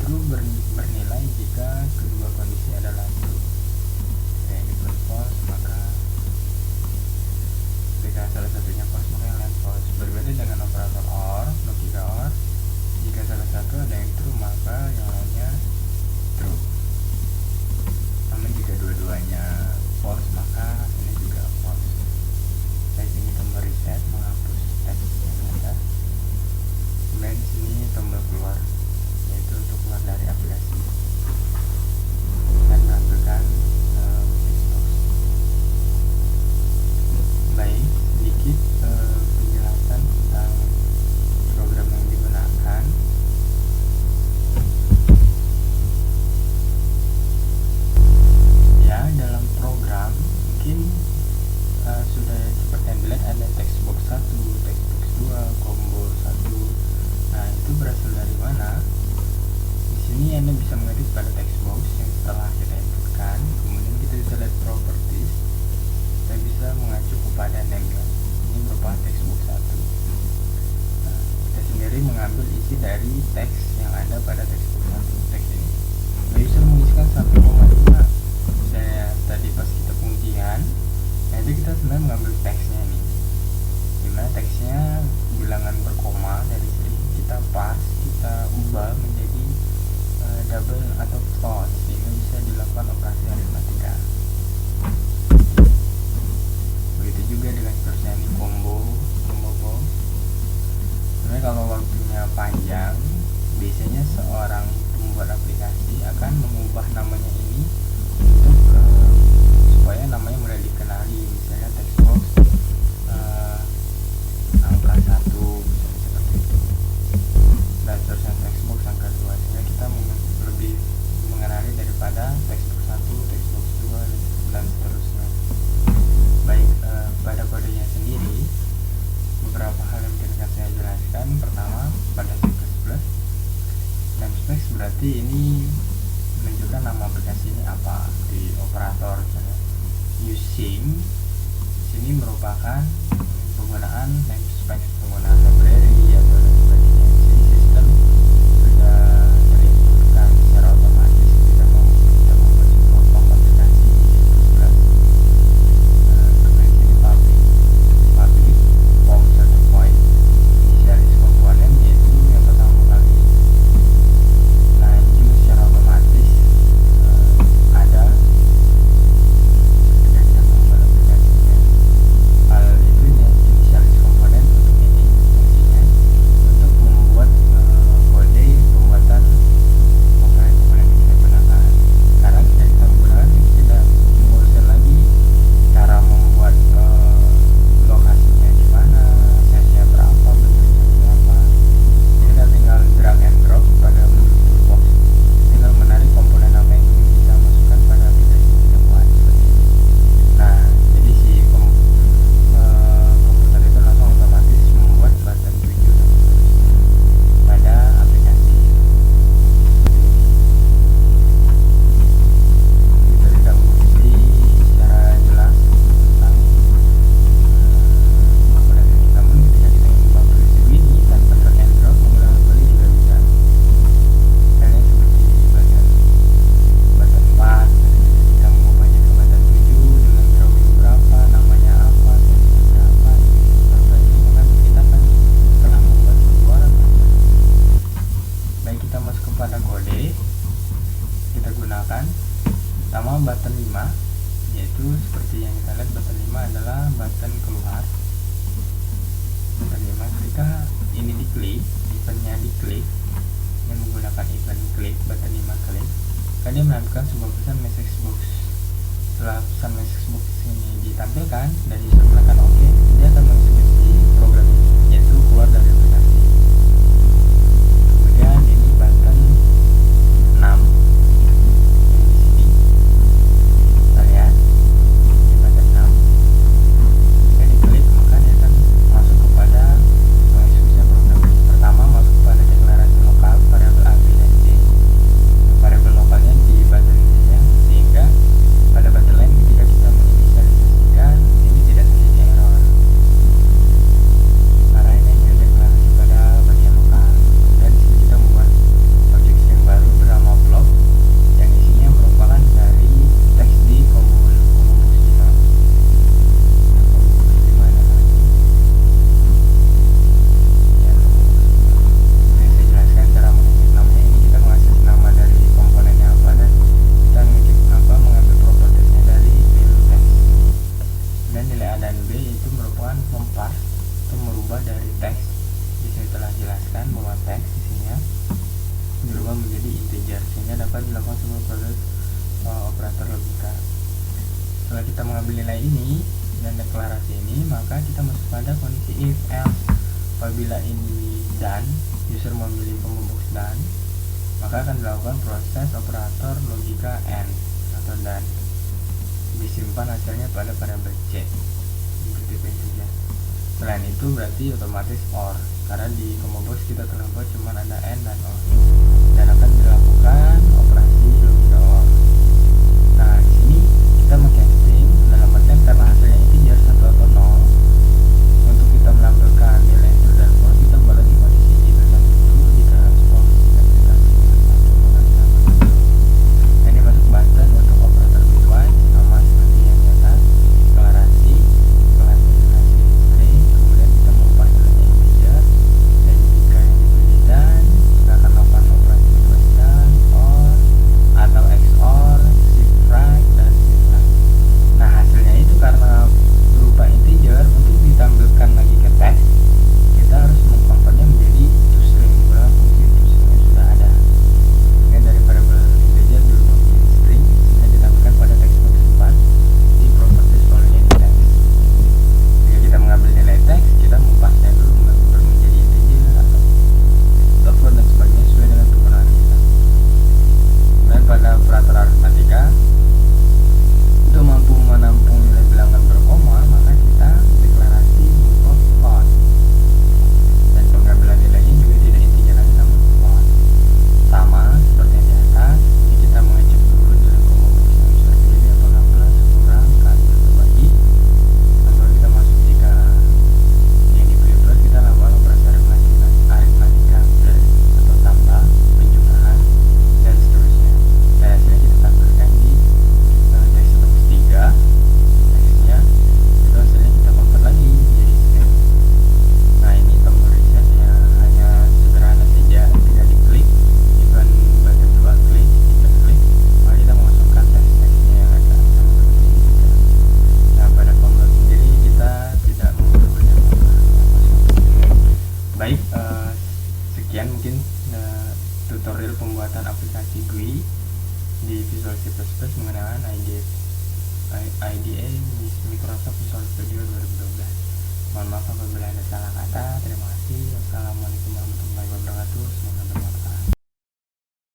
true bernilai jika kedua kondisi adalah true. Jika ini pun false, maka jika salah satunya false maka yang lain false. Berbeda dengan operator OR, logika OR, jika salah satu ada yang true maka yang lainnya true. Namun jika dua-duanya false maka ini juga false. Saya ini tombol reset menghapus teks yang ada. Kemudian di sini tombol keluar, yaitu untuk keluar dari aplikasi dan menampilkan textbox. Baik, sedikit penjelasan tentang program yang digunakan. Ya, dalam program mungkin sudah seperti yang dilihat ada textbox 1, textbox 2, combo 1. Nah, itu berasal dari mana? Di sini Anda bisa mengedit pada textbox yang setelah kita inputkan, kemudian kita bisa lihat properties. Kita bisa mengacu kepada name. Ini merupakan textbox 1. Nah, kita sendiri mengambil isi dari teks yang ada pada textbox 1. Teks ini. User mengisikan 1,5. Misalnya tadi pas kita pengujian, nah itu kita sebenarnya mengambil teksnya nih. Dimana teksnya bilangan berkoma dari string, kita pas, kita ubah menjadi double atau float sehingga bisa dilakukan operasi aritmatika. Begitu juga dengan seterusnya ini combo. Sebenarnya kalau waktunya panjang, biasanya seorang pembuat aplikasi akan mengubah namanya ini untuk supaya namanya mudah dikenali. Misalnya textbox angka 1 misalnya seperti itu, dan seterusnya textbox angka 2, sehingga kita lebih mengenali daripada textbox 1, textbox 2 dan seterusnya. Baik, pada kodenya sendiri beberapa hal yang mungkin akan saya jelaskan. Pertama, pada C++ dan specs berarti ini menunjukkan nama aplikasi ini apa. Di operator misalnya using, sini merupakan penggunaan namespace, penggunaan library atau dan sebagainya. Jadi sistem sudah terinputkan secara otomatis ketika kita membuat sebuah form aplikasi di C++. Kemudian sini public form certain point, initialis komponen yaitu yang pertama kali. Nah, ini juga secara otomatis ada ketika kita membuat aplikasinya. Hal itu yang inisialis komponen untuk ini fungsinya untuk membuat kode pembuatan komponen-komponen yang kita gunakan. Sekarang kita menggunakan, kita tidak menguruskan lagi cara membuat lokasinya di mana, size-nya berapa, bentuknya apa. Kita tinggal drag and drop pada toolbox, tinggal menarik komponen apa yang ingin kita masukkan pada aplikasi yang kita buat seperti ini. Nah, jadi si komputer itu langsung otomatis membuat button 7 dan seterusnya pada aplikasi seperti ini. Kita tidak mengurusi secara jelas tentang komponen ini. Namun ketika kita ingin membuat ini tanpa drag and drop menggunakan kode juga bisa. Misalnya seperti bagian button 4, kita mengubahnya ke button 7 dengan drawing berapa, namanya apa, size-nya berapa, seperti ini. Maka kita akan telah membuat sebuah button. Baik, kita masuk kepada kode. Kita gunakan pertama button 5, yaitu seperti yang kita lihat button 5 adalah button keluar. Button 5 ketika ini diklik, eventnya diklik yang menggunakan event klik, button 5 klik, maka dia menampilkan sebuah pesan message box. Setelah pesan message box ini ditampilkan dan user menekan OK, dia akan mengeksekusi program ini, yaitu keluar dari aplikasi. Kemudian ini button 6 yang di sini, kita lihat ini button 6. Jika diklik maka dia akan masuk kepada mengeksekusi program ini. Pertama, masuk kepada deklarasi lokal variabel A, B, dan C. Variabel lokalnya di button ini, sehingga pada button lain ketika kita menginisialisasikan ini tidak terjadi error. Karena ini hanya deklarasi. dapat dilakukan sebuah proses operator logika. Setelah kita mengambil nilai ini dan deklarasi ini, maka kita masuk pada kondisi if else. Apabila ini done, user memilih combo box done, maka akan dilakukan proses operator logika AND atau done. Disimpan hasilnya pada variabel C bertipe integer. Selain itu berarti otomatis OR, karena di combo box kita telah buat cuma ada AND dan OR, dan akan dilakukan operasi logika OR. Nah, di sini kita mengcasting dalam artian karena hasilnya integer 1 atau 0. Untuk kita menampilkan nilai true dan false, kita buat lagi kondisi if dan true jika else false. Dan kita dengan 1 maka ditambahkan 1. Ini masuk button untuk operator bitwise, sama seperti yang di atas, deklarasi, hasil string, kemudian kita mengubah nilainya integer, dan jika yang dipilih dan kita akan melakukan operasi bitwise dan or atau XOR, shift right, dan shift left. Nah, hasilnya itu karena berupa integer, untuk ditampilkan lagi ke teks kita harus mengkonvertnya menjadi toString menggunakan fungsi toString yang sudah ada. Kemudian dari variabel integer dirubah menjadi string sehingga ditampilkan pada teks box 4 di properties follownya di teks. Jika kita mengambil nilai teks, kita mengubahnya dulu menjadi integer atau float dan sebagainya sesuai dengan kegunaan kita. Kemudian pada operator aritmatika, untuk mampu menampung nilai bilangan berkoma, maka kita deklarasi move float, dan pengambilan nilainya juga tidak integer lagi namun float. Sama seperti yang di atas, ini kita mengecek dulu nilai combo box yang user pilih apakah plus, kurang, kali, atau bagi. Lalu kita masuk jika yang dipilih plus, kita lakukan operasi aritmatika plus atau tambah, penjumlahan, dan seterusnya. Dan hasilnya kita tampilkan di teks box 3. Teksnya itu hasilnya kita convert lagi menjadi string. Nah, ini tombol reset ya hanya sederhana saja, tidak diklik, even button 2 klik, kita klik, maka kita memasukkan teks-teksnya yang ada sama seperti ini juga. Nah, pada pembuat sendiri kita tidak membuat banyak apa-apa. Baik, sekian mungkin tutorial pembuatan aplikasi GUI di Visual C++ mengenai IDE Microsoft Visual Studio 2012. Mohon maaf apabila ada salah kata. Terima kasih. Wassalamualaikum warahmatullahi wabarakatuh.